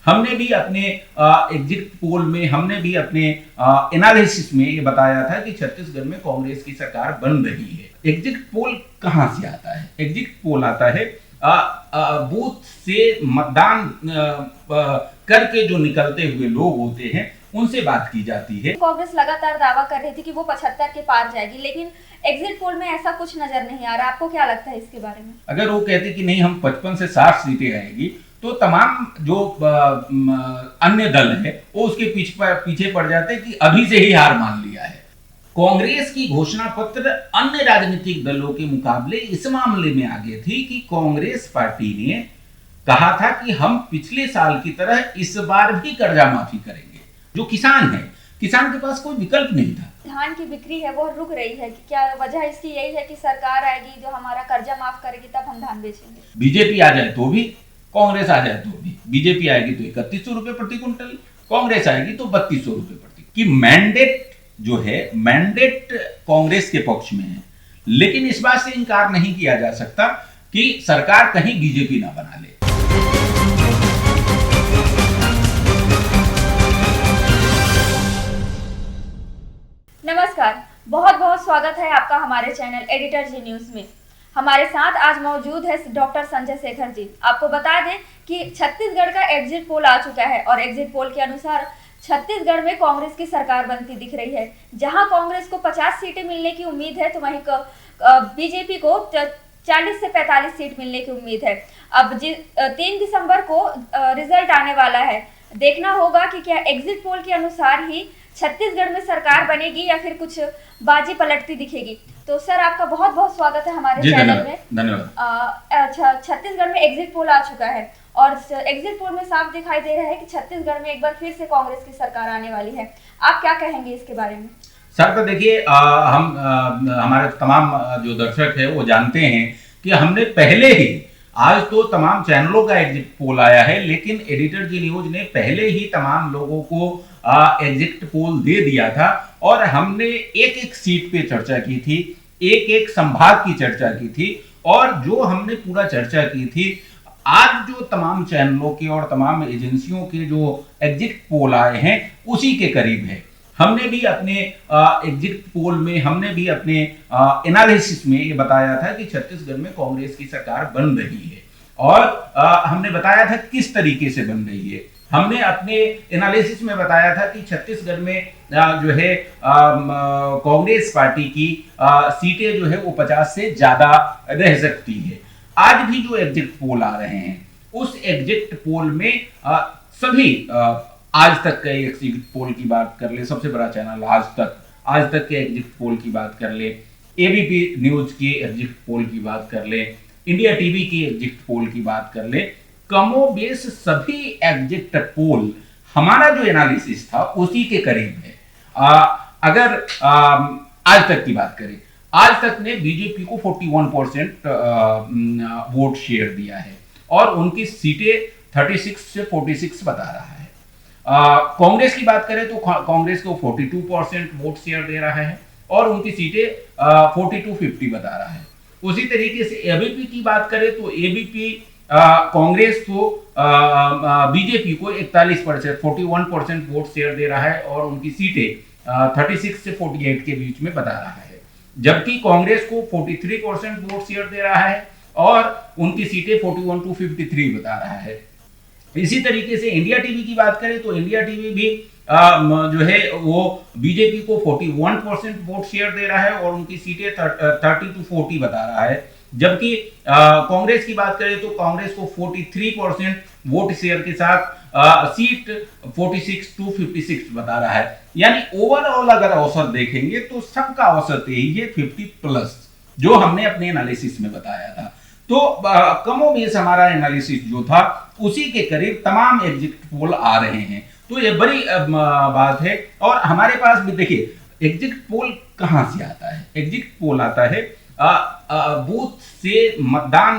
हमने भी अपने एग्जिट पोल में, हमने भी अपने एनालिसिस में ये बताया था कि छत्तीसगढ़ में कांग्रेस की सरकार बन रही है। एग्जिट पोल कहां से आता है? एग्जिट पोल आता है बूथ से मतदान करके जो निकलते हुए लोग होते हैं उनसे बात की जाती है। कांग्रेस लगातार दावा कर रही थी कि वो 75 के पार जाएगी, लेकिन एग्जिट पोल में ऐसा कुछ नजर नहीं आ रहा। आपको क्या लगता है इसके बारे में? अगर वो कहते कि नहीं हम 55 से 60 सीटें आएगी तो तमाम जो अन्य दल है वो उसके पीछे पड़ जाते कि अभी से ही हार मान लिया है। कांग्रेस की घोषणा पत्र अन्य राजनीतिक दलों के मुकाबले इस मामले में आगे थी कि कांग्रेस पार्टी ने कहा था कि हम पिछले साल की तरह इस बार भी कर्जा माफी करेंगे। जो किसान है, किसान के पास कोई विकल्प नहीं था। धान की बिक्री है वो रुक रही है, कि क्या वजह इसकी यही है कि सरकार आएगी जो हमारा कर्जा माफ करेगी तब हम धान बेचेंगे? बीजेपी आ जाए तो भी, कांग्रेस आ जाए तो भी। बीजेपी आएगी तो 3100 रुपए प्रति क्विंटल, कांग्रेस आएगी तो 3200 रुपए प्रति। कि मैंडेट जो है, मैंडेट कांग्रेस के पक्ष में है, लेकिन इस बात से इनकार नहीं किया जा सकता कि सरकार कहीं बीजेपी ना बना ले। नमस्कार, बहुत बहुत स्वागत है आपका हमारे चैनल एडिटर जी न्यूज में। हमारे साथ आज मौजूद है डॉक्टर संजय शेखर जी। आपको बता दें कि छत्तीसगढ़ का एग्जिट पोल आ चुका है और एग्जिट पोल के अनुसार छत्तीसगढ़ में कांग्रेस की सरकार बनती दिख रही है। जहां कांग्रेस को 50 सीटें मिलने की उम्मीद है तो वहीं बीजेपी को 40 से 45 सीट मिलने की उम्मीद है। अब 3 दिसंबर को रिजल्ट आने वाला है। देखना होगा कि क्या एग्जिट पोल के अनुसार ही छत्तीसगढ़ में सरकार बनेगी या फिर कुछ बाजी पलटती दिखेगी। तो सर, आपका बहुत बहुत स्वागत है हमारे चैनल में। धन्यवाद। छत्तीसगढ़ में एग्जिट पोल आ चुका है और एग्जिट पोल में साफ दिखाई दे रहा है कि छत्तीसगढ़ में एक बार फिर से कांग्रेस की सरकार आने वाली है। आप क्या कहेंगे इसके बारे में? सर, तो देखिए, हम हमारे तमाम जो दर्शक है वो जानते हैं कि हमने पहले ही, आज तो तमाम चैनलों का एग्जिट पोल आया है, लेकिन एडिटर जी न्यूज ने पहले ही तमाम लोगों को एग्जिट पोल दे दिया था और हमने एक एक सीट पे चर्चा की थी, एक एक संभाग की चर्चा की थी। और जो हमने पूरा चर्चा की थी, आज जो तमाम चैनलों के और तमाम एजेंसियों के जो एग्जिट पोल आए हैं उसी के करीब है। हमने भी अपने एग्जिट पोल में, हमने भी अपने एनालिसिस में ये बताया था कि छत्तीसगढ़ में कांग्रेस की सरकार बन रही है और हमने बताया था किस तरीके से बन रही है। हमने अपने एनालिसिस में बताया था कि छत्तीसगढ़ में जो है कांग्रेस पार्टी की सीटें जो है वो 50 से ज्यादा रह सकती है। आज भी जो एग्जिट पोल आ रहे हैं उस एग्जिट पोल में सभी आज तक के एग्जिट पोल की बात कर ले, सबसे बड़ा चैनल आज तक के एग्जिट पोल की बात कर ले, एबीपी न्यूज की एग्जिट पोल की बात कर ले, इंडिया टीवी की एग्जिट पोल की बात कर ले, कमोबेश सभी एग्जिट पोल हमारा जो एनालिसिस था उसी के करीब है। अगर आज तक की बात करें, आज तक ने बीजेपी को 41% वोट शेयर दिया है और उनकी सीटें 36 से 46 बता रहा है। कांग्रेस की बात करें तो कांग्रेस को 42% वोट शेयर दे रहा है और उनकी सीटें 42-50 बता रहा है। उसी तरीके से एबीपी की बात करें तो एबीपी कांग्रेस को बीजेपी को 41%, 41% वोट शेयर दे रहा है और उनकी सीटें 36 से 48 के बीच में बता रहा है। जबकि कांग्रेस को 43% वोट शेयर दे रहा है और उनकी सीटें 41-53 बता रहा है। इसी तरीके से इंडिया टीवी की बात करें तो इंडिया टीवी भी जो है वो बीजेपी को 41% वोट शेयर दे रहा है और उनकी सीटें 30-40 बता रहा है। जबकि कांग्रेस की बात करें तो कांग्रेस को 43% वोट शेयर के साथ सीट 46-56 बता रहा है। यानी ओवरऑल अगर औसत देखेंगे तो सबका औसत यही है 50+, जो हमने अपने एनालिसिस में बताया था। तो कमोबेश हमारा एनालिसिस जो था उसी के करीब तमाम एग्जिट पोल आ रहे हैं। तो ये बड़ी बात है। और हमारे पास भी देखिए एग्जिट पोल कहां से आता है? एग्जिट पोल आता है बूथ से मतदान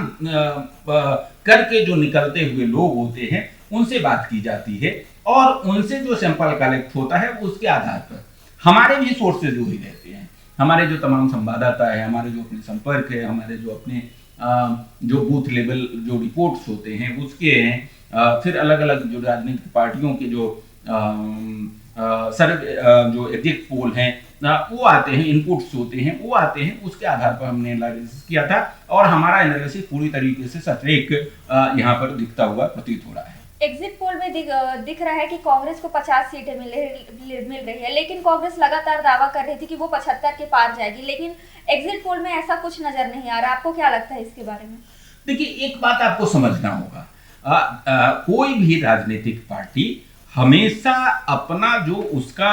करके जो निकलते हुए लोग होते हैं उनसे बात की जाती है और उनसे जो सैंपल कलेक्ट होता है उसके आधार पर हमारे भी सोर्सेज वही रहते हैं। हमारे जो तमाम संवाददाता है, हमारे जो अपने संपर्क है, हमारे जो अपने जो बूथ लेवल जो रिपोर्ट्स होते हैं उसके हैं, फिर अलग अलग जो राजनीतिक पार्टियों के जो जो एग्जिट पोल हैं वो आते हैं, इनपुट्स होते हैं वो आते हैं, उसके आधार पर हमने एनालिसिस किया था और हमारा एनालिसिस पूरी तरीके से सटीक यहाँ पर दिखता हुआ प्रतीत हो रहा है। एग्जिट पोल में दिख रहा है कि कांग्रेस को 50 सीटें मिल रही है, लेकिन कांग्रेस लगातार दावा कर रही थी कि वो 75 के पार जाएगी, लेकिन एग्जिट पोल में ऐसा कुछ नजर नहीं आ रहा। आपको क्या लगता है इसके बारे में? देखिए, एक बात आपको समझना होगा, कोई भी राजनीतिक पार्टी हमेशा अपना जो उसका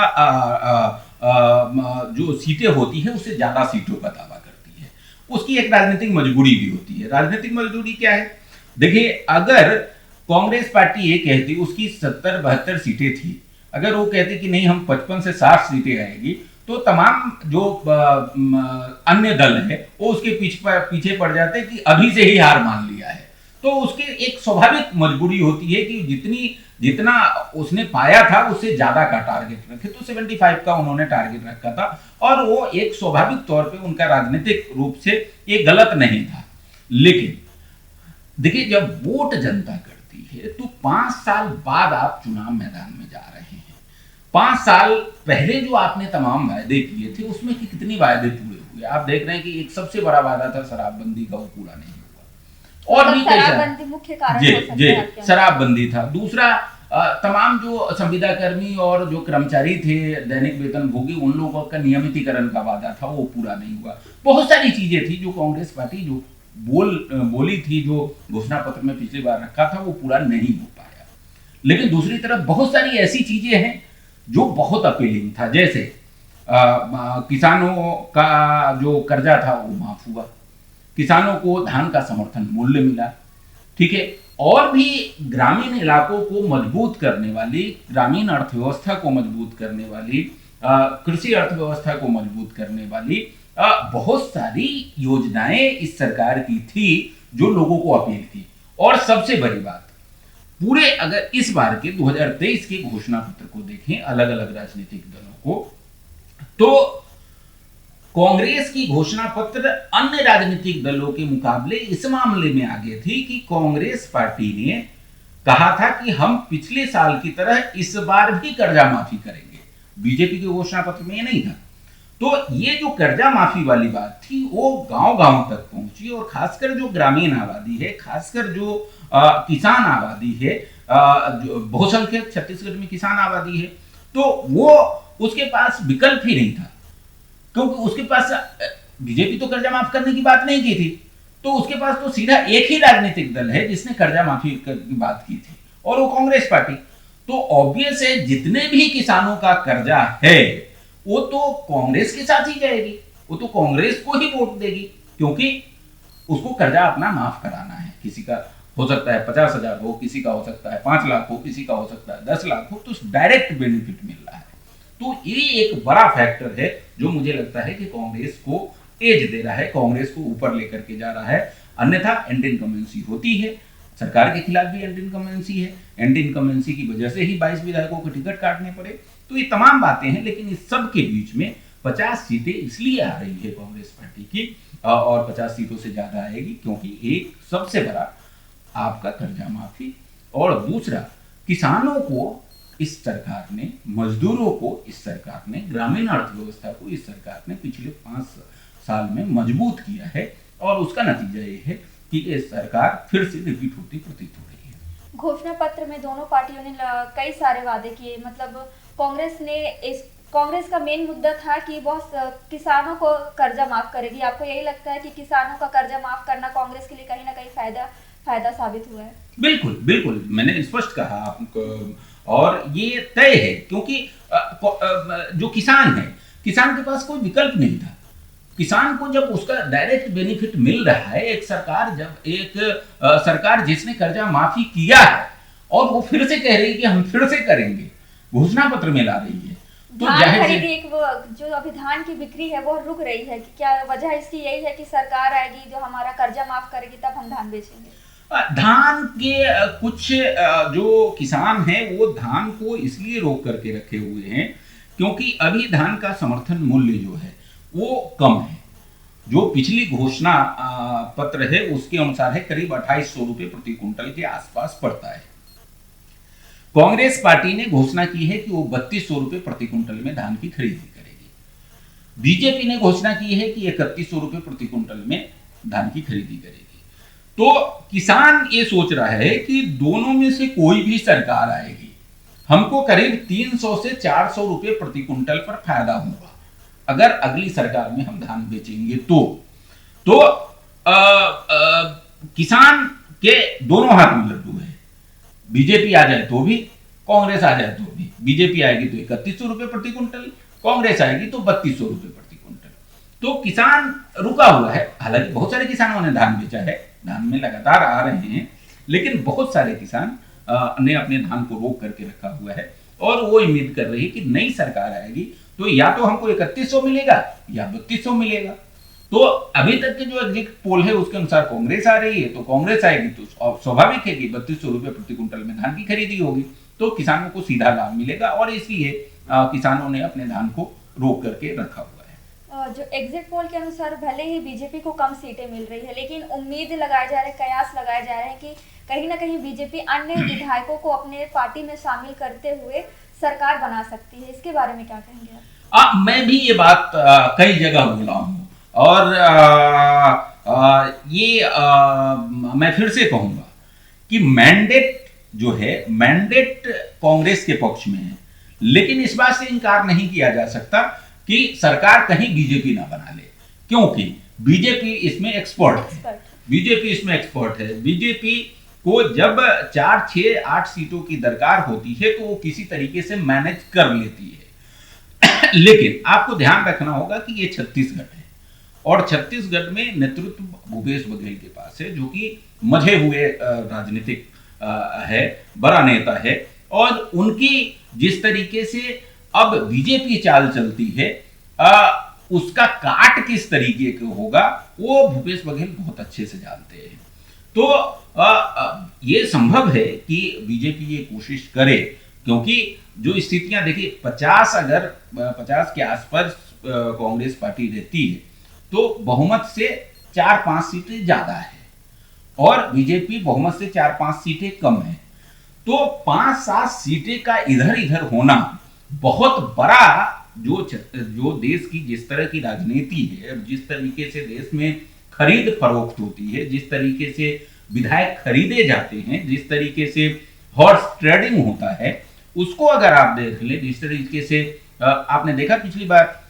जो सीटें होती है उससे ज्यादा सीटों का दावा करती है। उसकी एक राजनीतिक मजबूरी भी होती है। राजनीतिक मजबूरी क्या है? देखिए, अगर कांग्रेस पार्टी ये कहती उसकी 70-72 सीटें थी, अगर वो कहती कि नहीं हम 55 से 60 सीटें आएगी, तो तमाम जो अन्य दल है वो उसके पीछे पड़ जाते कि अभी से ही हार मान लिया है। तो उसके एक स्वाभाविक मजबूरी होती है कि जितना उसने पाया था उससे ज्यादा का टारगेट रखे, तो 75 का उन्होंने टारगेट रखा था और वो एक स्वाभाविक तौर पे उनका राजनीतिक रूप से ये गलत नहीं था। लेकिन देखिए, जब वोट जनता करती है तो 5 साल बाद आप चुनाव मैदान में जा रहे हैं। 5 साल पहले जो आपने तमाम वायदे किए थे उसमें कितनी वायदे पूरे हुए? आप देख रहे हैं कि एक सबसे बड़ा वादा था शराबबंदी का, वो पूरा नहीं हुआ। और भी शराबबंदी मुख्य कारण हो सकता है। शराबबंदी था। दूसरा, तमाम जो संविदा कर्मी और जो कर्मचारी थे दैनिक वेतन भोगी, उन लोगों का नियमितीकरण का वादा था, वो पूरा नहीं हुआ। बहुत सारी चीजें थी जो कांग्रेस पार्टी जो बोली थी, जो घोषणा पत्र में पिछली बार रखा था, वो पूरा नहीं हो पाया। लेकिन दूसरी तरफ बहुत सारी ऐसी चीजें हैं जो बहुत अपीलिंग था, जैसे किसानों का जो कर्जा था वो माफ हुआ, किसानों को धान का समर्थन मूल्य मिला, ठीक है, और भी ग्रामीण इलाकों को मजबूत करने वाली, ग्रामीण अर्थव्यवस्था को मजबूत करने वाली, कृषि अर्थव्यवस्था को मजबूत करने वाली बहुत सारी योजनाएं इस सरकार की थी जो लोगों को अपील की। और सबसे बड़ी बात, पूरे अगर इस बार के 2023 के घोषणा पत्र को देखें अलग अलग राजनीतिक दलों को, तो कांग्रेस की घोषणा पत्र अन्य राजनीतिक दलों के मुकाबले इस मामले में आगे थी कि कांग्रेस पार्टी ने कहा था कि हम पिछले साल की तरह इस बार भी कर्जा माफी करेंगे। बीजेपी के घोषणा पत्र में ये नहीं था। तो ये जो कर्जा माफी वाली बात थी वो गांव-गांव तक पहुंची और खासकर जो ग्रामीण आबादी है, खासकर जो किसान आबादी है, जो बहुसंख्यक छत्तीसगढ़ में किसान आबादी है, तो वो उसके पास विकल्प ही नहीं था, क्योंकि उसके पास बीजेपी तो कर्जा माफ करने की बात नहीं की थी, तो उसके पास तो सीधा एक ही राजनीतिक दल है जिसने कर्जा माफी की बात की थी, और वो कांग्रेस पार्टी। तो ऑब्वियस है जितने भी किसानों का कर्जा है वो तो कांग्रेस के साथ ही जाएगी, वो तो कांग्रेस को ही वोट देगी, क्योंकि उसको कर्जा अपना माफ कराना है। किसी का हो सकता है 50,000 हो, किसी का हो सकता है 5 लाख हो, किसी का हो सकता है 10 लाख हो, तो डायरेक्ट बेनिफिट मिल रहा है। तो ये एक बड़ा फैक्टर है जो मुझे लगता है कि कांग्रेस को एज दे रहा है, कांग्रेस को ऊपर लेकर के जा रहा है। अन्यथा एंटी इनकम्बेंसी होती है, सरकार के खिलाफ भी एंटी इनकम्बेंसी है, एंटी इनकम्बेंसी की वजह से ही 22 विधायकों को टिकट काटने पड़े। तो ये तमाम बातें हैं, लेकिन इस सब के बीच में 50 सीटें इसलिए आ रही है कांग्रेस पार्टी की, और 50 सीटों से ज्यादा आएगी, क्योंकि एक सबसे बड़ा आपका कर्जा माफी, और दूसरा किसानों को इस सरकार ने, मजदूरों को इस सरकार ने, ग्रामीण अर्थव्यवस्था को इस सरकार ने पिछले 5 साल में मजबूत किया है, और उसका नतीजा ये है कि ये सरकार फिर से रिपीट होती प्रतीत हो रही है। घोषणा पत्र में दोनों पार्टियों ने कई सारे वादे किए, मतलब कांग्रेस का मेन मुद्दा था कि बहुत किसानों को कर्जा माफ करेगी। आपको यही लगता है कि किसानों का कर्जा माफ करना कांग्रेस के लिए कहीं ना कहीं फायदा साबित हुआ है? बिल्कुल बिल्कुल, मैंने स्पष्ट कहा आपको, और ये तय है, क्योंकि जो किसान है, किसान के पास कोई विकल्प नहीं था। किसान को जब उसका डायरेक्ट बेनिफिट मिल रहा है, एक सरकार जिसने कर्जा माफी किया है और वो फिर से कह रही है कि हम फिर से करेंगे, घोषणा पत्र में ला रही है, तो जाहिर है एक वो जो अभी धान की बिक्री है वो रुक रही है, कि क्या वजह इसकी यही है कि सरकार आएगी जो हमारा कर्जा माफ करेगी तब हम धान बेचेंगे? धान के कुछ जो किसान हैं वो धान को इसलिए रोक करके रखे हुए हैं क्योंकि अभी धान का समर्थन मूल्य जो है वो कम है। जो पिछली घोषणा पत्र है उसके अनुसार है करीब 2800 रुपये प्रति कुंटल के आसपास पड़ता है। कांग्रेस पार्टी ने घोषणा की है कि वो 3200 रुपए प्रति क्विंटल में धान की खरीदी करेगी। बीजेपी ने घोषणा की है कि 3100 रुपए प्रति क्विंटल में धान की खरीदी करेगी। तो किसान ये सोच रहा है कि दोनों में से कोई भी सरकार आएगी, हमको करीब 300 से 400 रुपए प्रति क्विंटल पर फायदा होगा अगर अगली सरकार में हम धान बेचेंगे तो किसान के दोनों हाथ में लड्डू है। बीजेपी आ जाए तो भी, कांग्रेस आ जाए तो भी। बीजेपी आएगी तो 3100 रुपए प्रति क्विंटल, कांग्रेस आएगी तो 3200 रुपए प्रति क्विंटल। तो किसान रुका हुआ है। हालांकि बहुत सारे किसानों ने धान बेचा है, धान में लगातार आ रहे हैं, लेकिन बहुत सारे किसान ने अपने धान को रोक करके रखा हुआ है और वो उम्मीद कर रही है कि नई सरकार आएगी तो या तो हमको 3100 मिलेगा या 3200 मिलेगा। तो अभी तक के जो एग्जिट पोल है उसके अनुसार कांग्रेस आ रही है, तो कांग्रेस आएगी तो स्वाभाविक है कि 3200 रुपए प्रति क्विंटल में धान की खरीदी होगी, तो किसानों को सीधा लाभ मिलेगा और इसलिए किसानों ने अपने धान को रोक करके रखा हुआ है। जो एग्जिट पोल के अनुसार भले ही बीजेपी को कम सीटें मिल रही है, लेकिन उम्मीद लगाए जा रहे हैं, कयास लगाए जा रहे हैं कि कहीं ना कहीं बीजेपी अन्य विधायकों को अपने पार्टी में शामिल करते हुए सरकार बना सकती है। इसके बारे में क्या कहेंगे आप? मैं भी ये बात कई जगह बोला हूं और मैं फिर से कहूंगा कि मैंडेट जो है, मैंडेट कांग्रेस के पक्ष में है, लेकिन इस बात से इनकार नहीं किया जा सकता कि सरकार कहीं बीजेपी ना बना ले, क्योंकि बीजेपी इसमें एक्सपर्ट है। बीजेपी इसमें एक्सपर्ट है। बीजेपी को जब 4, 6, 8 सीटों की दरकार होती है तो वो किसी तरीके से मैनेज कर लेती है। लेकिन आपको ध्यान रखना होगा कि ये छत्तीसगढ़ है और छत्तीसगढ़ में नेतृत्व भूपेश बघेल के पास है, जो कि मजे हुए राजनीतिक है, बड़ा नेता है, और उनकी जिस तरीके से अब बीजेपी चाल चलती है उसका काट किस तरीके का होगा वो भूपेश बघेल बहुत अच्छे से जानते हैं। तो ये संभव है कि बीजेपी ये कोशिश करे, क्योंकि जो स्थितियां देखिए 50 के आसपास कांग्रेस पार्टी रहती है तो बहुमत से 4-5 सीटें ज्यादा है और बीजेपी बहुमत से 4-5 सीटें कम है। तो 5-7 सीटें का इधर इधर होना बहुत बड़ा, जो देश की जिस तरह की राजनीति है, जिस तरीके से देश में खरीद फरोख्त होती है, जिस तरीके से विधायक खरीदे जाते हैं, जिस तरीके से हॉर्स ट्रेडिंग होता है, उसको अगर आप देख ले, जिस तरीके से आपने देखा पिछली बार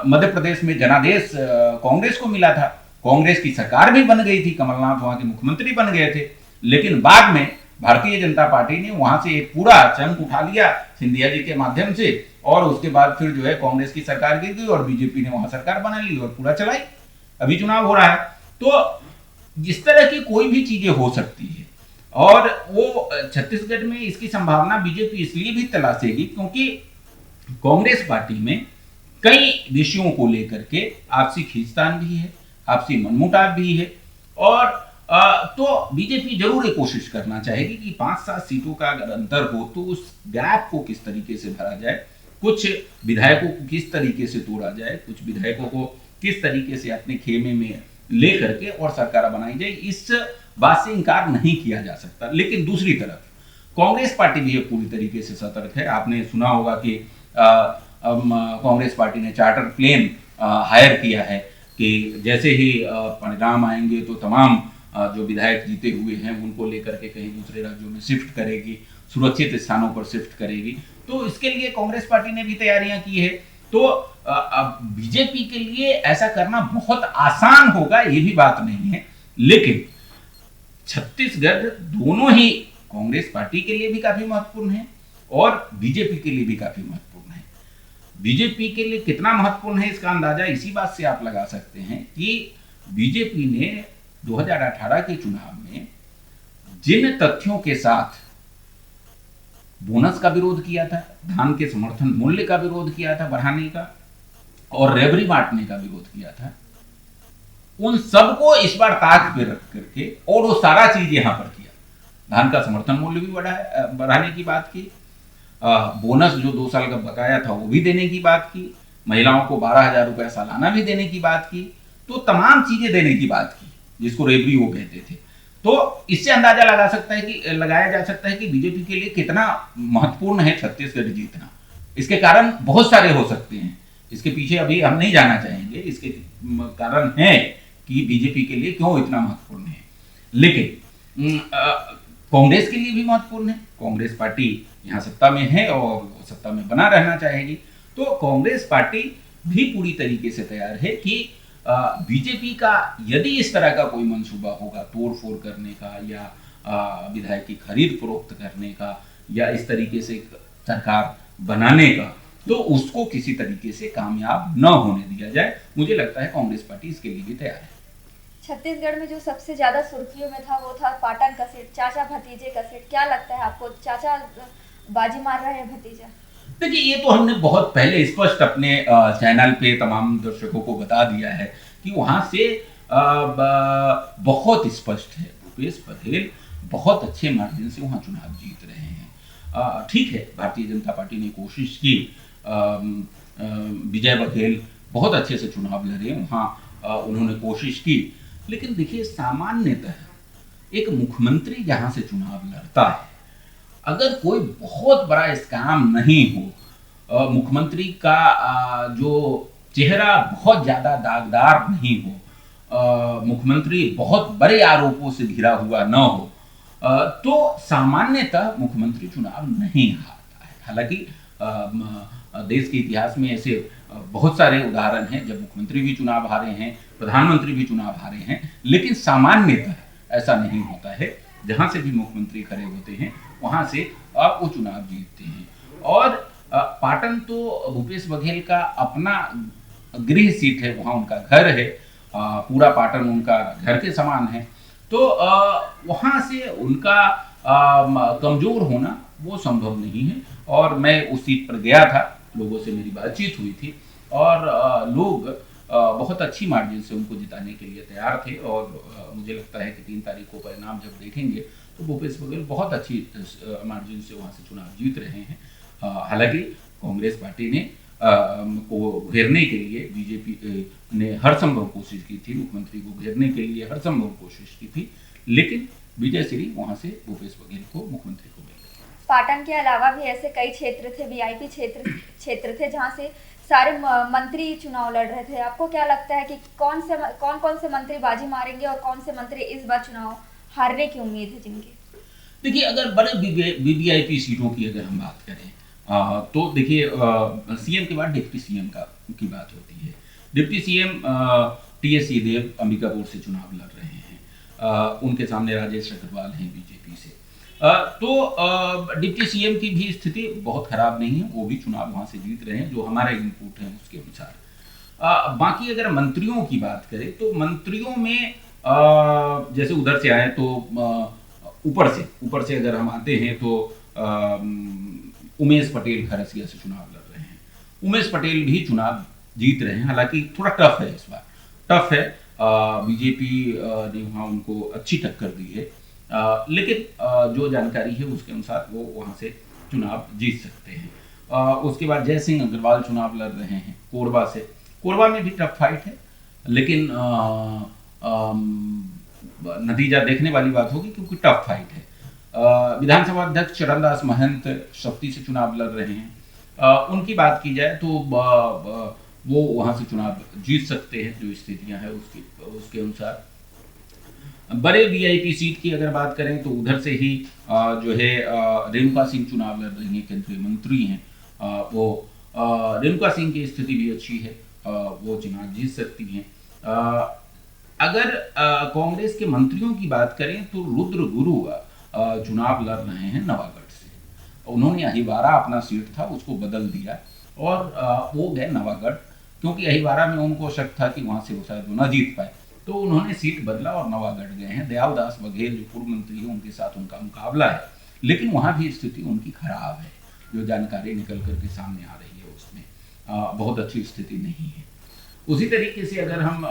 मध्य प्रदेश में जनादेश कांग्रेस को मिला था, कांग्रेस की सरकार भी बन गई थी, कमलनाथ वहां के मुख्यमंत्री बन गए थे, लेकिन बाद में भारतीय जनता पार्टी ने वहां से एक पूरा चंक उठा लिया सिंधिया जी के माध्यम से और उसके बाद फिर जो है कांग्रेस की सरकार गिर गई और बीजेपी ने वहां सरकार बना ली और पूरा चलाई। अभी चुनाव हो रहा है, तो जिस तरह की कोई भी चीजें हो सकती है और वो छत्तीसगढ़ में इसकी संभावना बीजेपी इसलिए भी तलाशेगी क्योंकि कांग्रेस पार्टी में कई विषयों को लेकर के आपसी खींचतान भी है, आपसी मनमुटाव भी है और तो बीजेपी जरूर ये कोशिश करना चाहेगी कि 5-7 सीटों का अगर अंतर हो तो उस गैप को किस तरीके से भरा जाए, कुछ विधायकों को किस तरीके से तोड़ा जाए, कुछ विधायकों को किस तरीके से अपने खेमे में ले करके और सरकार बनाई जाए। इस बात से इनकार नहीं किया जा सकता। लेकिन दूसरी तरफ कांग्रेस पार्टी भी पूरी तरीके से सतर्क है। आपने सुना होगा कि कांग्रेस पार्टी ने चार्टर प्लेन हायर किया है कि जैसे ही परिणाम आएंगे तो तमाम जो विधायक जीते हुए हैं उनको लेकर के कहीं दूसरे राज्यों में शिफ्ट करेगी, सुरक्षित स्थानों पर शिफ्ट करेगी। तो इसके लिए कांग्रेस पार्टी ने भी तैयारियां की है। तो बीजेपी के लिए ऐसा करना बहुत आसान होगा, ये भी बात नहीं है, लेकिन छत्तीसगढ़ दोनों ही कांग्रेस पार्टी के लिए भी काफी महत्वपूर्ण है और बीजेपी के लिए भी काफी महत्वपूर्ण है। बीजेपी के लिए कितना महत्वपूर्ण है इसका अंदाजा इसी बात से आप लगा सकते हैं कि बीजेपी ने 2018 के चुनाव में जिन तथ्यों के साथ बोनस का विरोध किया था, धान के समर्थन मूल्य का विरोध किया था बढ़ाने का और रेवड़ी बांटने का विरोध किया था, उन सबको इस बार ताक पे रख करके और वो सारा चीज यहां पर किया। धान का समर्थन मूल्य भी बढ़ाने की बात की, बोनस जो 2 साल का बकाया था वो भी देने की बात की, महिलाओं को 12,000 रुपया सालाना भी देने की बात की, तो तमाम चीजें देने की बात की जिसको रेवड़ी वो कहते थे। तो इससे अंदाजा लगाया जा सकता है कि बीजेपी के लिए कितना महत्वपूर्ण है छत्तीसगढ़ जीतना। इसके कारण बहुत सारे हो सकते हैं, इसके पीछे अभी हम नहीं जाना चाहेंगे, इसके कारण है कि बीजेपी के लिए क्यों इतना महत्वपूर्ण है। लेकिन कांग्रेस के लिए भी महत्वपूर्ण है। कांग्रेस पार्टी यहाँ सत्ता में है और सत्ता में बना रहना चाहेगी, तो कांग्रेस पार्टी भी पूरी तरीके से तैयार है कि बीजेपी का यदि इस तरह का कोई मंसूबा होगा तोड़ फोड़ करने का या विधायक की खरीद फरोख्त करने का या इस तरीके से सरकार बनाने का, तो उसको किसी तरीके से कामयाब न होने दिया जाए। मुझे लगता है कांग्रेस पार्टी इसके लिए भी तैयार है। छत्तीसगढ़ में जो सबसे ज्यादा सुर्खियों में था वो था पाटन का सीट, चाचा भतीजे का सीट। क्या लगता है आपको, चाचा बाजी मार रहे हैं भतीजा? देखिए, ये तो हमने बहुत पहले स्पष्ट अपने चैनल पे तमाम दर्शकों को बता दिया है कि वहां से बहुत स्पष्ट है, भूपेश बघेल बहुत अच्छे मार्जिन से वहां चुनाव जीत रहे हैं। ठीक है, भारतीय जनता पार्टी ने कोशिश की, विजय बघेल बहुत अच्छे से चुनाव लड़े, वहाँ उन्होंने कोशिश की, लेकिन देखिए सामान्यतः एक मुख्यमंत्री जहाँ से चुनाव लड़ता है, अगर कोई बहुत बड़ा स्कैम नहीं हो, मुख्यमंत्री का जो चेहरा बहुत ज्यादा दागदार नहीं हो, मुख्यमंत्री बहुत बड़े आरोपों से घिरा हुआ न हो, तो सामान्यतः मुख्यमंत्री चुनाव नहीं हारता है। हालांकि देश के इतिहास में ऐसे बहुत सारे उदाहरण हैं जब मुख्यमंत्री भी चुनाव हारे हैं, प्रधानमंत्री भी चुनाव हारे हैं, लेकिन सामान्यतः ऐसा नहीं होता है। जहां से भी मुख्यमंत्री खड़े होते हैं वहां से वो चुनाव जीतते हैं। और पाटन तो भूपेश बघेल का अपना गृह सीट है, वहां उनका घर है, पूरा पाटन उनका घर के समान है, तो वहां से उनका कमजोर होना वो संभव नहीं है। और मैं उस सीट पर गया था, लोगों से मेरी बातचीत हुई थी और लोग बहुत अच्छी मार्जिन से उनको जिताने के लिए तैयार थे। और मुझे लगता है कि 3 तारीख को परिणाम जब देखेंगे तो भूपेश बघेल बहुत अच्छी मार्जिन से वहाँ से चुनाव जीत रहे हैं। हालांकि कांग्रेस पार्टी ने को घेरने के लिए बीजेपी ने हर संभव कोशिश की थी, मुख्यमंत्री को घेरने के लिए हर संभव कोशिश की थी, लेकिन विजय श्री वहाँ से भूपेश बघेल को मुख्यमंत्री को मिल गए। पाटन के अलावा भी ऐसे कई क्षेत्र थे, वीआईपी क्षेत्र थे जहाँ से सारे मंत्री चुनाव लड़ रहे थे। आपको क्या लगता है कि कौन कौन से मंत्री बाजी मारेंगे और कौन से मंत्री इस बार चुनाव हारने की उम्मीद है जिनकी? देखिए, अगर बड़े वीवीआईपी सीटों की अगर हम बात करें तो देखिए सीएम के बाद डिप्टी सीएम की बात होती है। Deputy CM TS Singh Deo Ambikapur से चुनाव लड़ रहे हैं, उनके सामने राजेश अग्रवाल हैं बीजेपी से। तो डिप्टी सीएम की भी स्थिति बहुत खराब नहीं है, वो भी चुनाव वहां से जीत रहे हैं जो हमारे इनपुट हैं उसके अनुसार। बाकी अगर मंत्रियों की बात करें तो मंत्रियों में जैसे उधर से आए तो ऊपर से अगर हम आते हैं तो उमेश पटेल खरसिया से चुनाव लड़ रहे हैं। उमेश पटेल भी चुनाव जीत रहे हैं, हालांकि थोड़ा टफ है, इस बार टफ है। बीजेपी ने वहाँ उनको अच्छी टक्कर दी है, लेकिन जो जानकारी है उसके अनुसार वो वहाँ से चुनाव जीत सकते हैं। उसके बाद जय सिंह अग्रवाल चुनाव लड़ रहे हैं कोरबा से। कोरबा में भी टफ फाइट है, लेकिन नतीजा देखने वाली बात होगी क्योंकि टफ फाइट है। विधानसभा अध्यक्ष चरणदास महंत शक्ति से चुनाव लड़ रहे हैं। उनकी बात की जाए तो वो वहां से चुनाव जीत सकते हैं, जो स्थितियां हैं उसके अनुसार। बड़े वीआईपी सीट की अगर बात करें तो उधर से ही जो है रेणुका सिंह चुनाव लड़ रही हैं, केंद्रीय मंत्री हैं। वो रेणुका सिंह की स्थिति भी अच्छी है, वो चुनाव जीत सकती हैं। अगर कांग्रेस के मंत्रियों की बात करें तो रुद्र गुरु चुनाव लड़ रहे हैं नवागढ़ से। उन्होंने अहिवारा अपना सीट था उसको बदल दिया और वो गए नवागढ़, क्योंकि अहिवारा में उनको शक था कि वहां से वो शायद न जीत पाए, तो उन्होंने सीट बदला और नवागढ़ गए हैं। दयालदास बघेल जो पूर्व मंत्री है उनके साथ उनका मुकाबला है, लेकिन वहां भी स्थिति उनकी खराब है। जो जानकारी निकल करके सामने आ रही है उसमें बहुत अच्छी स्थिति नहीं है। उसी तरीके से अगर हम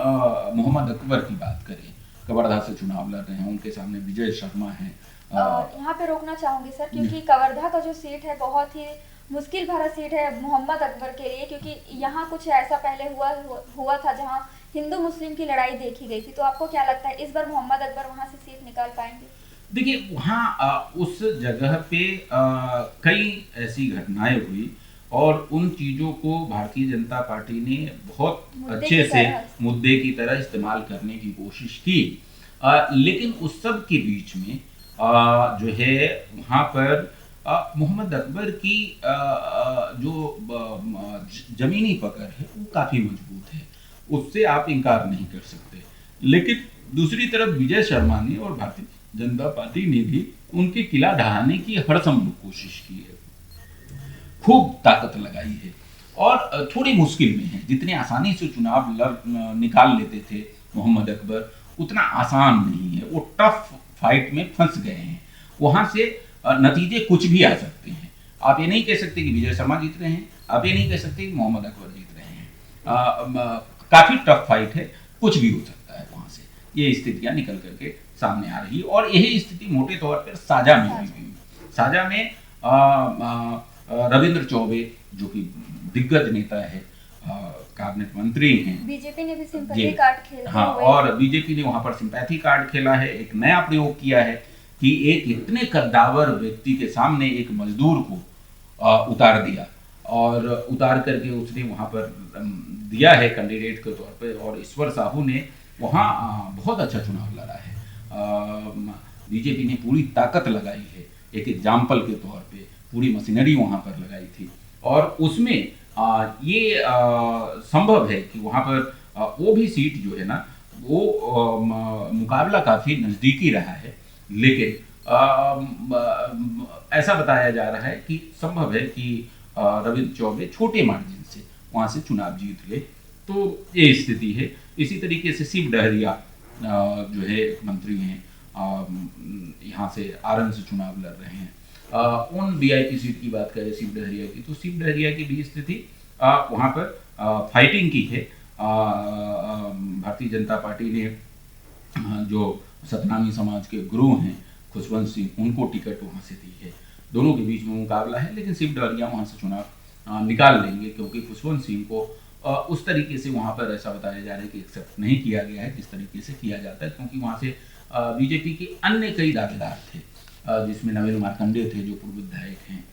मोहम्मद अकबर की बात करें, कवर्धा से चुनाव लड़ रहे हैं, उनके सामने विजय शर्मा है। यहाँ पे रोकना चाहूंगी सर, क्योंकि कवर्धा का जो सीट है बहुत ही मुश्किल भरा सीट है मोहम्मद अकबर के लिए, क्योंकि यहाँ कुछ ऐसा पहले हुआ था जहाँ हिंदू मुस्लिम की लड़ाई देखी गई थी, तो आपको क्या लगता है इस बार मोहम्मद अकबर वहां से सीट निकाल पाएंगे? देखिए वहाँ उस जगह पे कई ऐसी घटनाएं हुई और उन चीज़ों को भारतीय जनता पार्टी ने बहुत मुद्दे अच्छे की से तरह। मुद्दे की तरह इस्तेमाल करने की कोशिश की। लेकिन उस सब के बीच में जो है वहाँ पर मोहम्मद अकबर की जो जमीनी पकड़ है वो काफ़ी मजबूत है, उससे आप इनकार नहीं कर सकते। लेकिन दूसरी तरफ विजय शर्मा ने और भारतीय जनता पार्टी ने भी उनके किला ढहाने की हर संभव कोशिश की है, खूब ताकत लगाई है और थोड़ी मुश्किल में है। जितने आसानी से चुनाव निकाल लेते थे मोहम्मद अकबर, उतना आसान नहीं है। वो टफ फाइट में फंस गए हैं। वहां से नतीजे कुछ भी आ सकते हैं। आप ये नहीं कह सकते कि विजय शर्मा जीत रहे हैं, आप ये नहीं कह सकते कि मोहम्मद अकबर जीत रहे हैं। काफी टफ फाइट है, कुछ भी हो सकता है वहां से। ये स्थितियां निकल करके सामने आ रही और यही स्थिति मोटे तौर पर साजा में भी हुई। साजा में रविंद्र चौबे जो कि दिग्गज नेता है, कैबिनेट मंत्री हैं, बीजेपी ने भी सिंपैथी कार्ड खेला। हाँ, और बीजेपी ने वहां पर सिंपैथी कार्ड खेला है। एक नया प्रयोग किया है कि एक इतने कद्दावर व्यक्ति के सामने एक मजदूर को उतार दिया और उतार करके उसने वहां पर दिया है कैंडिडेट के तौर पे। और ईश्वर साहू ने वहाँ बहुत अच्छा चुनाव लड़ा है। बीजेपी ने पूरी ताकत लगाई है, एक एग्जाम्पल के तौर पे पूरी मशीनरी वहाँ पर लगाई थी और उसमें ये संभव है कि वहाँ पर वो भी सीट जो है ना वो मुकाबला काफ़ी नज़दीकी रहा है। लेकिन ऐसा बताया जा रहा है कि संभव है कि रविंद्र चौबे छोटे मार्जिन से वहाँ से चुनाव जीत ले। तो ये स्थिति है। इसी तरीके से शिव डहरिया जो है मंत्री हैं, यहाँ से आरन से चुनाव लड़ रहे हैं। उन वीआईपी सीट की बात करें शिव डहरिया की, तो शिव डहरिया की भी स्थिति वहाँ पर फाइटिंग की है। भारतीय जनता पार्टी ने जो सतनामी समाज के गुरु हैं खुशवंत सिंह, उनको टिकट वहाँ से दी है। दोनों के बीच में मुकाबला है, लेकिन शिव डहरिया वहाँ से चुनाव निकाल लेंगे क्योंकि खुशवंत सिंह को उस तरीके से वहाँ पर ऐसा बताया जा रहा है कि एक्सेप्ट नहीं किया गया है जिस तरीके से किया जाता है, क्योंकि वहाँ से बीजेपी के अन्य कई दावेदार थे, जिसमें नवीन मार्कंडेय थे जो पूर्व विधायक हैं,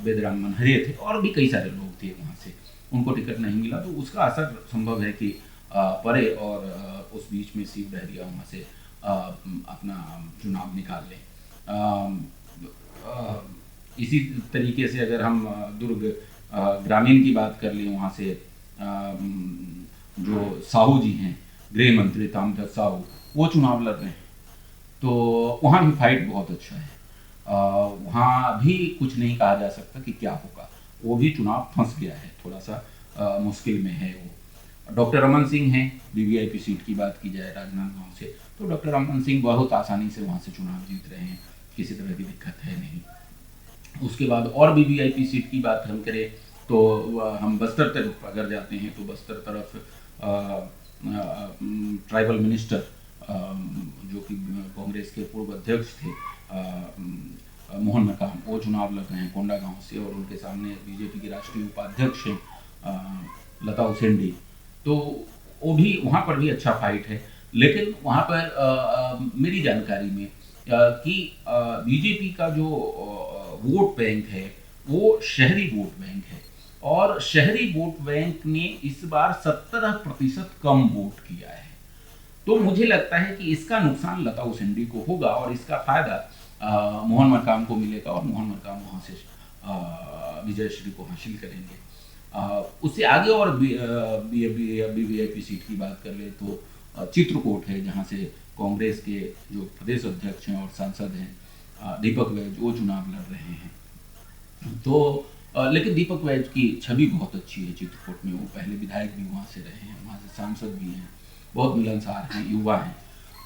वेदराम मनहरे थे और भी कई सारे लोग थे वहाँ से, उनको टिकट नहीं मिला। तो उसका असर संभव है कि पड़े और उस बीच में शिव डहरिया वहाँ से अपना चुनाव निकाल लें। इसी तरीके से अगर हम दुर्ग ग्रामीण की बात कर लें, वहाँ से जो साहू जी हैं गृह मंत्री तामध्वज साहू, वो चुनाव लड़ रहे हैं। तो वहाँ भी फाइट बहुत अच्छा है। वहाँ भी कुछ नहीं कहा जा सकता कि क्या होगा, वो भी चुनाव फंस गया है, थोड़ा सा मुश्किल में है वो। डॉक्टर रमन सिंह हैं, वीवीआईपी सीट की बात की जाए राजनांदगांव से, तो डॉक्टर रमन सिंह बहुत आसानी से वहाँ से चुनाव जीत रहे हैं, किसी तरह की दिक्कत है नहीं। उसके बाद और भी वीआईपी सीट की बात हम करें तो हम बस्तर तरफ अगर जाते हैं तो बस्तर तरफ ट्राइबल मिनिस्टर जो कि कांग्रेस के पूर्व अध्यक्ष थे मोहन मकाम, वो चुनाव लड़ रहे हैं कोंडा गांव से और उनके सामने बीजेपी की राष्ट्रीय उपाध्यक्ष हैं लता उसेंडी। तो वो भी वहाँ पर भी अच्छा फाइट है। लेकिन वहाँ पर मेरी जानकारी में कि बीजेपी का जो वोट बैंक है वो शहरी वोट बैंक है और शहरी वोट बैंक ने इस बार 17% कम वोट किया है। तो मुझे लगता है कि इसका नुकसान लता उसेंडी को होगा और इसका फायदा मोहन मरकाम को मिलेगा और मोहन मरकाम वहाँ से विजय श्री को हासिल करेंगे। उससे आगे और वीवीआईपी सीट की बात कर ले तो चित्रकूट है, जहाँ से कांग्रेस के जो प्रदेश अध्यक्ष हैं और सांसद हैं दीपक वैज, वो चुनाव लड़ रहे हैं। तो लेकिन दीपक वैज की छवि बहुत अच्छी है चित्रकूट में, वो पहले विधायक भी वहाँ से रहे हैं, वहाँ से सांसद भी हैं, बहुत मिलनसार हैं, युवा हैं,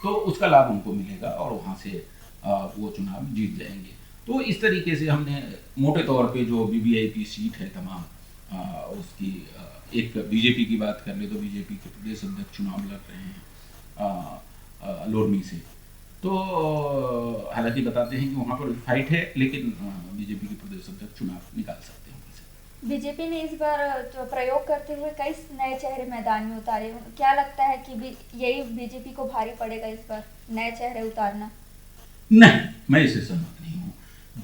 तो उसका लाभ उनको मिलेगा और वहाँ से वो चुनाव जीत जाएंगे। तो इस तरीके से हमने मोटे तौर पे जो वीवीआईपी सीट है तमाम उसकी एक बीजेपी की बात कर ले तो बीजेपी के प्रदेश अध्यक्ष चुनाव लड़ रहे हैं लोरमी से। तो हालांकि बताते हैं कि वहाँ पर फाइट है, लेकिन बीजेपी के प्रदेश अध्यक्ष चुनाव निकाल सकते हैं वहाँ से। बीजेपी ने इस बार जो प्रयोग करते हुए कई नए चेहरे मैदान में उतारे, क्या लगता है कि यही बीजेपी को भारी पड़ेगा इस बार नए चेहरे उतारना? नहीं, मैं इससे सहमत नहीं हूँ।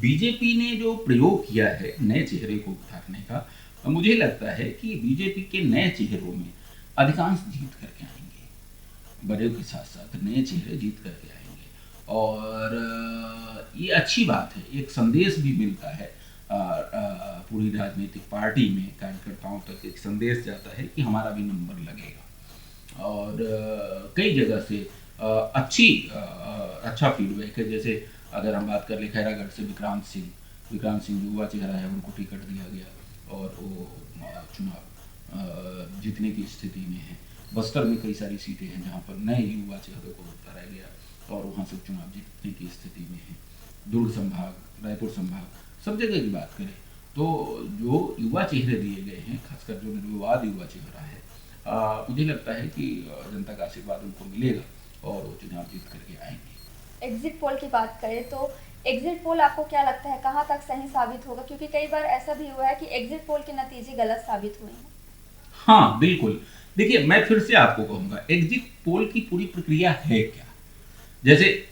बीजेपी ने जो प्रयोग किया है नए चेहरे को उतारने का, मुझे लगता है कि बीजेपी के नए चेहरों में अधिकांश जीत करके आएंगे, बड़े के साथ साथ नए चेहरे जीत करके आएंगे। और ये अच्छी बात है, एक संदेश भी मिलता है पूरी राजनीतिक पार्टी में, कार्यकर्ताओं तक एक संदेश जाता है कि हमारा भी नंबर लगेगा। और कई जगह से अच्छा फीडबैक है। जैसे अगर हम बात कर ले खैरागढ़ से विक्रांत सिंह युवा चेहरा है, उनको टिकट दिया गया और वो चुनाव जीतने की स्थिति में है। बस्तर में कई सारी सीटें हैं जहाँ पर नए युवा चेहरे को उतारा गया और वहाँ से चुनाव जीतने की स्थिति में है। दुर्ग संभाग, रायपुर संभाग, सब जगह की बात करें तो जो युवा चेहरे दिए गए हैं, खासकर जो निर्विवाद युवा चेहरा है, मुझे लगता है कि जनता का आशीर्वाद उनको मिलेगा और वो चुनाव जीत करके आएंगे। एग्जिट पोल की बात करें तो एग्जिट पोल आपको क्या लगता है कहाँ तक सही साबित होगा, क्योंकि कई बार ऐसा भी हुआ है कि एग्जिट पोल के नतीजे गलत साबित हुए हैं? हाँ बिल्कुल, देखिए मैं फिर से आपको कहूँगा एग्जिट पोल की पूरी प्रक्रिया है क्या। जैसे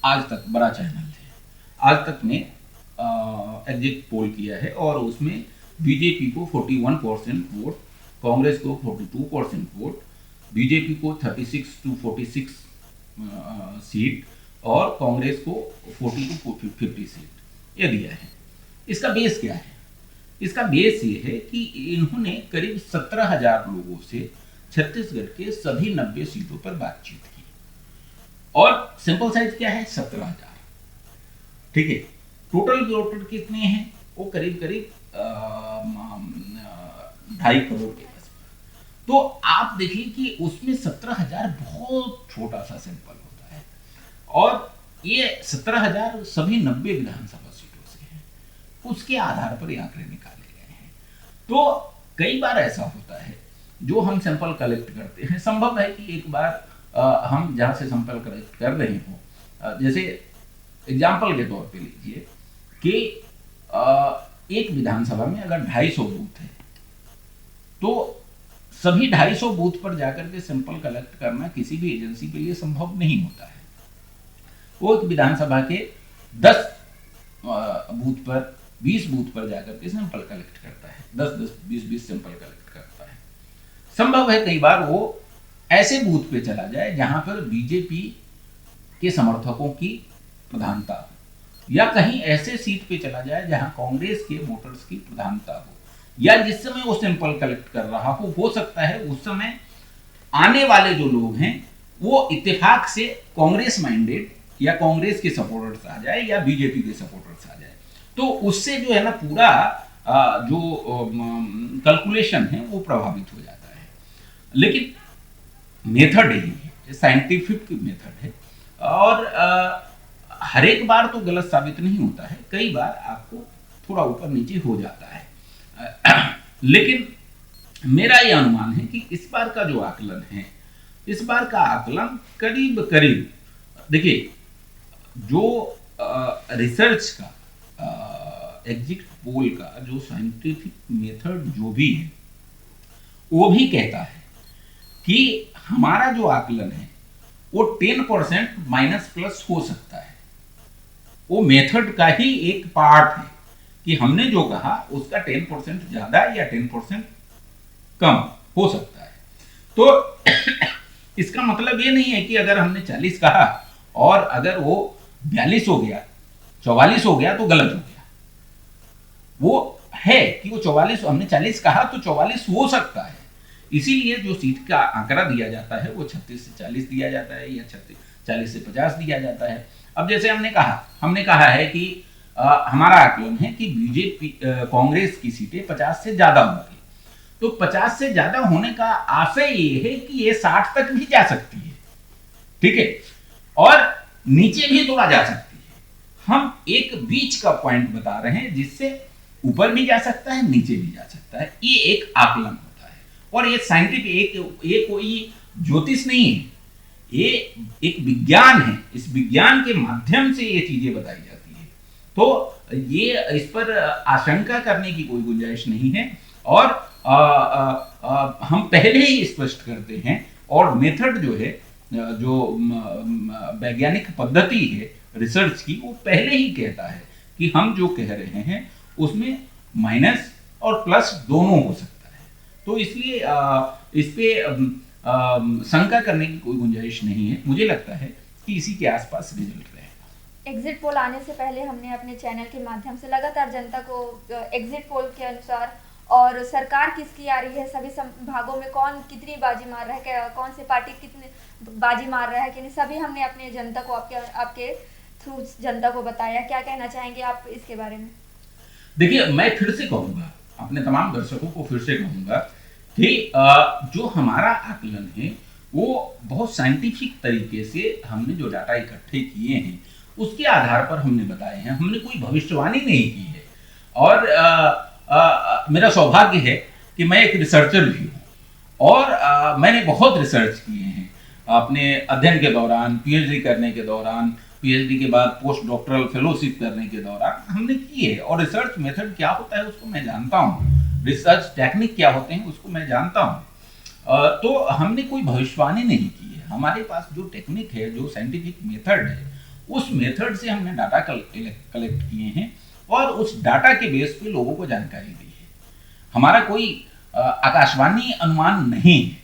आज तक बड़ा चैनल है, आज तक ने एग्जिट पोल किया है और उसमें बीजेपी को 41% वोट, कांग्रेस को 42% वोट, बीजेपी को 36 to 46 सीट और कांग्रेस को 40 to 50 सीट ये दिया है। इसका बेस क्या है? इसका बेस ये है कि इन्होंने करीब 17,000 लोगों से छत्तीसगढ़ के सभी 90 सीटों पर बातचीत की और सैंपल साइज क्या है? 17,000। ठीक है, टोटल वोटर कितने हैं? वो करीब 2.5 करोड़ के आसपास। तो आप देखिए कि उसमें 17,000 बहुत छोटा सा सैंपल होता है और ये 17,000 सभी 90 विधानसभा सीटों से हैं। उसके आधार पर ये आंकड़े निकाले गए हैं। तो कई बार ऐसा होता है जो हम सैंपल कलेक्ट करते हैं, संभव है कि एक बार हम जहाँ से सैंपल कलेक्ट कर रहे हो, जैसे एग्जाम्पल के तौर पे लीजिए कि एक विधानसभा में अगर 250 बूथ है तो सभी 250 बूथ पर जाकर के सैंपल कलेक्ट करना किसी भी एजेंसी के लिए संभव नहीं होता है। वो एक विधानसभा के 10 बूथ पर, 20 बूथ पर जाकर के सैंपल कलेक्ट करता है, 10-10, 20-20 सैंपल कलेक्ट करता है। संभव है कई बार वो ऐसे बूथ पे चला जाए जहां पर बीजेपी के समर्थकों की प्रधानता हो, या कहीं ऐसे सीट पे चला जाए जहां कांग्रेस के वोटर्स की प्रधानता हो, या जिस समय वो सैंपल कलेक्ट कर रहा हो सकता है उस समय आने वाले जो लोग हैं वो इत्तेफाक से कांग्रेस माइंडेड या कांग्रेस के सपोर्टर्स आ जाए या बीजेपी के सपोर्टर्स आ जाए। तो उससे जो है ना पूरा जो कैलकुलेशन है वो प्रभावित हो जाता है। लेकिन मेथड यही है, साइंटिफिक मेथड है और हर एक बार तो गलत साबित नहीं होता है, कई बार आपको थोड़ा ऊपर नीचे हो जाता है। लेकिन मेरा ये अनुमान है कि इस बार का जो आकलन है, इस बार का आकलन करीब करीब, देखिए जो रिसर्च का एग्जिट पोल का जो साइंटिफिक मेथड जो भी है वो भी कहता है कि हमारा जो आकलन है वो 10% माइनस प्लस हो सकता है। वो मेथड का ही एक पार्ट है कि हमने जो कहा उसका 10% ज्यादा या 10% कम हो सकता है। तो इसका मतलब ये नहीं है कि अगर हमने 40 कहा और अगर वो 42 हो गया, 44 हो गया तो गलत हो गया। वो है कि वो 44, हमने 40 कहा तो 44 हो सकता है। इसीलिए जो सीट का आंकड़ा दिया जाता है वो 36 से 40 दिया जाता है या 40 से 50 दिया जाता है। अब जैसे हमने कहा है कि हमारा आकलन है कि बीजेपी कांग्रेस की सीटें 50 से ज्यादा होंगी, तो 50 से ज्यादा होने का आशय ये है कि ये 60 तक भी जा सकती है, ठीक है, और नीचे भी थोड़ा जा सकती है। हम एक बीच का पॉइंट बता रहे हैं जिससे ऊपर भी जा सकता है, नीचे भी जा सकता है। ये एक आकलन होता है और ये साइंटिफिक, ये कोई ज्योतिष नहीं है, ये एक विज्ञान है। इस विज्ञान के माध्यम से ये चीजें बताई जाती है। तो ये इस पर आशंका करने की कोई गुंजाइश नहीं है। और हम पहले ही स्पष्ट करते हैं, और मेथड जो है, जो वैज्ञानिक पद्धति है रिसर्च की, वो पहले ही कहता है कि हम जो कह रहे हैं उसमें माइनस और प्लस दोनों हो सकता है। तो इसलिए इस पे शंका करने की कोई गुंजाइश नहीं है। मुझे लगता है कि इसी के आसपास रिजल्ट रहेगा। एग्जिट पोल आने से पहले हमने अपने चैनल के माध्यम से लगातार जनता को एग्जिट पोल के अनुसार और सरकार किसकी आ रही है, सभी संभागों में कौन कितनी बाजी मार रहा है, कौन सी पार्टी कितनी बाजी मार रहा है कि नहीं, सभी हमने अपने जनता को आपके थ्रू जनता को बताया। क्या कहना चाहेंगे आप इसके बारे में? देखिए, मैं फिर से कहूँगा, अपने तमाम दर्शकों को फिर से कहूँगा कि जो हमारा आकलन है वो बहुत साइंटिफिक तरीके से हमने जो डाटा इकट्ठे किए हैं उसके आधार पर हमने बताए हैं। हमने कोई भविष्यवाणी नहीं की है। और मेरा सौभाग्य है कि मैं एक रिसर्चर भी हूँ, और मैंने बहुत रिसर्च किए हैं अपने अध्ययन के दौरान, पीएचडी करने के दौरान, पीएचडी के बाद पोस्ट डॉक्टरल फेलोशिप करने के दौरान हमने की है। और रिसर्च मेथड क्या होता है उसको मैं जानता हूँ, रिसर्च टेक्निक क्या होते हैं उसको मैं जानता हूँ। तो हमने कोई भविष्यवाणी नहीं की है। हमारे पास जो टेक्निक है, जो साइंटिफिक मेथड है, उस मेथड से हमने डाटा कलेक्ट किए हैं और उस डाटा के बेस पे लोगों को जानकारी दी है। हमारा कोई आकाशवाणी अनुमान नहीं है।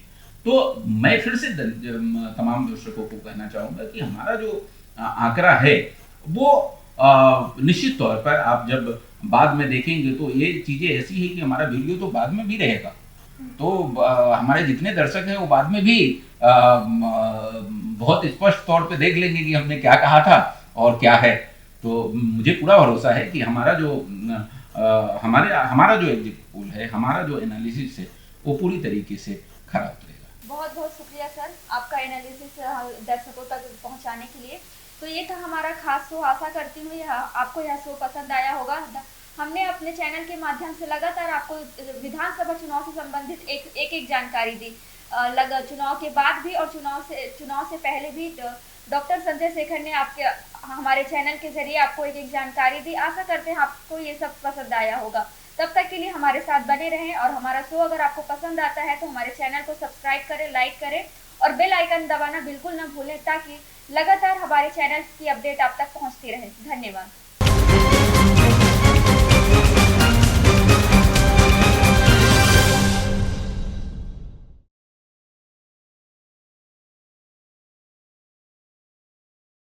तो मैं फिर से तमाम दर्शकों को कहना चाहूँगा कि हमारा जो आंकड़ा है वो निश्चित तौर पर आप जब बाद में देखेंगे तो ये चीज़ें ऐसी है कि हमारा वीडियो तो बाद में भी रहेगा। तो हमारे जितने दर्शक हैं वो बाद में भी बहुत स्पष्ट तौर पे देख लेंगे कि हमने क्या कहा था और क्या है। तो मुझे पूरा भरोसा है कि हमारा जो एग्जिट पोल है, हमारा जो एनालिसिस है, वो पूरी तरीके से खरा उतरेगा। बहुत बहुत शुक्रिया सर, आपका एनालिसिस दर्शकों तक पहुंचाने के लिए। तो ये था हमारा खास शो। आशा करती हूँ आपको यह शो पसंद आया होगा। हमने अपने चैनल के माध्यम से लगातार आपको विधानसभा चुनाव से संबंधित एक जानकारी दी, चुनाव के बाद भी और चुनाव से पहले भी। डॉक्टर संजय शेखर ने हमारे चैनल के जरिए आपको एक जानकारी दी। आशा करते हैं आपको ये सब पसंद आया होगा। तब तक के लिए हमारे साथ बने रहें, और हमारा शो अगर आपको पसंद आता है तो हमारे चैनल को सब्सक्राइब करें, लाइक करें और बेल आइकन दबाना बिल्कुल ना भूलें, ताकि लगातार हमारे चैनल की अपडेट आप तक पहुंचती रहे। धन्यवाद।